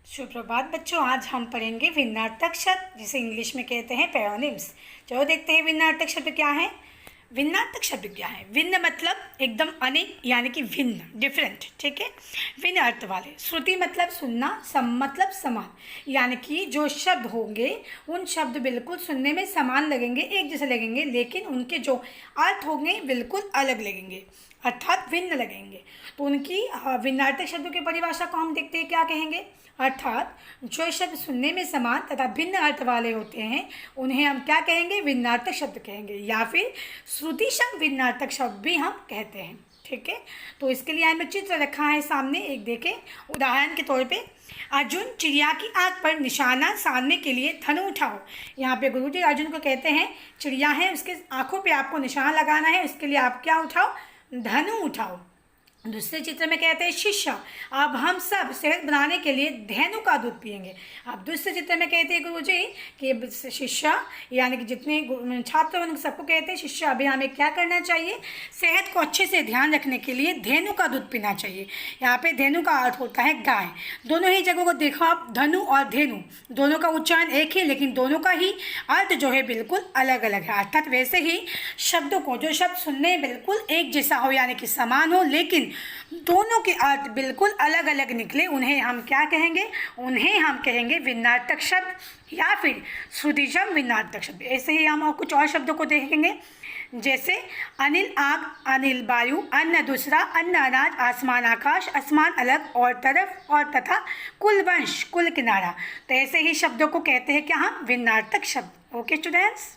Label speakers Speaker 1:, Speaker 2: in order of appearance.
Speaker 1: सुप्रभात बच्चों, आज हम पढ़ेंगे भिन्नार्थक शब्द, जिसे इंग्लिश में कहते हैं पैरोनिम्स। चलो देखते हैं भिन्नार्थक शब्द क्या है। भिन्नार्थक शब्द क्या है? भिन्न मतलब एकदम अनेक, यानी कि भिन्न, डिफरेंट, ठीक है। भिन्न अर्थ वाले। श्रुति मतलब सुनना, सम मतलब समान, यानी कि जो शब्द होंगे उन शब्द बिल्कुल सुनने में समान लगेंगे, एक जैसे लगेंगे, लेकिन उनके जो अर्थ होंगे बिल्कुल अलग लगेंगे, अर्थात भिन्न लगेंगे। तो उनकी भिन्नार्थक शब्दों की परिभाषा को हम देखते हैं, क्या कहेंगे। अर्थात जो शब्द सुनने में समान तथा भिन्न अर्थ वाले होते हैं उन्हें हम क्या कहेंगे? भिन्नार्थक शब्द कहेंगे, या फिर श्रुतिसम भिन्नार्थक शब्द भी हम कहते हैं, ठीक है। तो इसके लिए हमें चित्र रखा है सामने, एक देखें। उदाहरण के तौर पे, अर्जुन चिड़िया की आँख पर निशाना साधने के लिए धनु उठाओ। यहाँ पे गुरुजी अर्जुन को कहते हैं चिड़िया है, उसके आँखों पे आपको निशाना लगाना है, उसके लिए आप क्या उठाओ? धनु उठाओ। दूसरे चित्र में कहते हैं शिष्य, अब हम सब सेहत बनाने के लिए धेनु का दूध पिएंगे। अब दूसरे चित्र में कहते हैं गुरुजी कि शिष्य, यानी कि जितने छात्र उन सबको कहते हैं शिष्य, अभी हमें क्या करना चाहिए? सेहत को अच्छे से ध्यान रखने के लिए धेनु का दूध पीना चाहिए। यहाँ पे धेनु का अर्थ होता है गाय। दोनों ही जगहों को देखो आप, धनु और धेनु दोनों का उच्चारण एक ही, लेकिन दोनों का ही अर्थ जो है बिल्कुल अलग अलग है। अर्थात वैसे ही शब्दों को, जो शब्द सुनने बिल्कुल एक जैसा हो, यानी कि समान हो, लेकिन दोनों के अर्थ बिल्कुल अलग अलग निकले, उन्हें हम क्या कहेंगे? उन्हें हम कहेंगे भिन्नार्थक शब्द या फिर श्रुतिसम भिन्नार्थक शब्द। ऐसे ही हम और कुछ और शब्दों को देखेंगे, जैसे अनिल आग, अनिल वायु, अन्न दूसरा, अन्न अनाज, आसमान आकाश, आसमान अलग और तरफ, और तथा कुल वंश, कुल किनारा। तो ऐसे ही शब्दों को कहते हैं क्या हम? भिन्नार्थक शब्द। Okay students.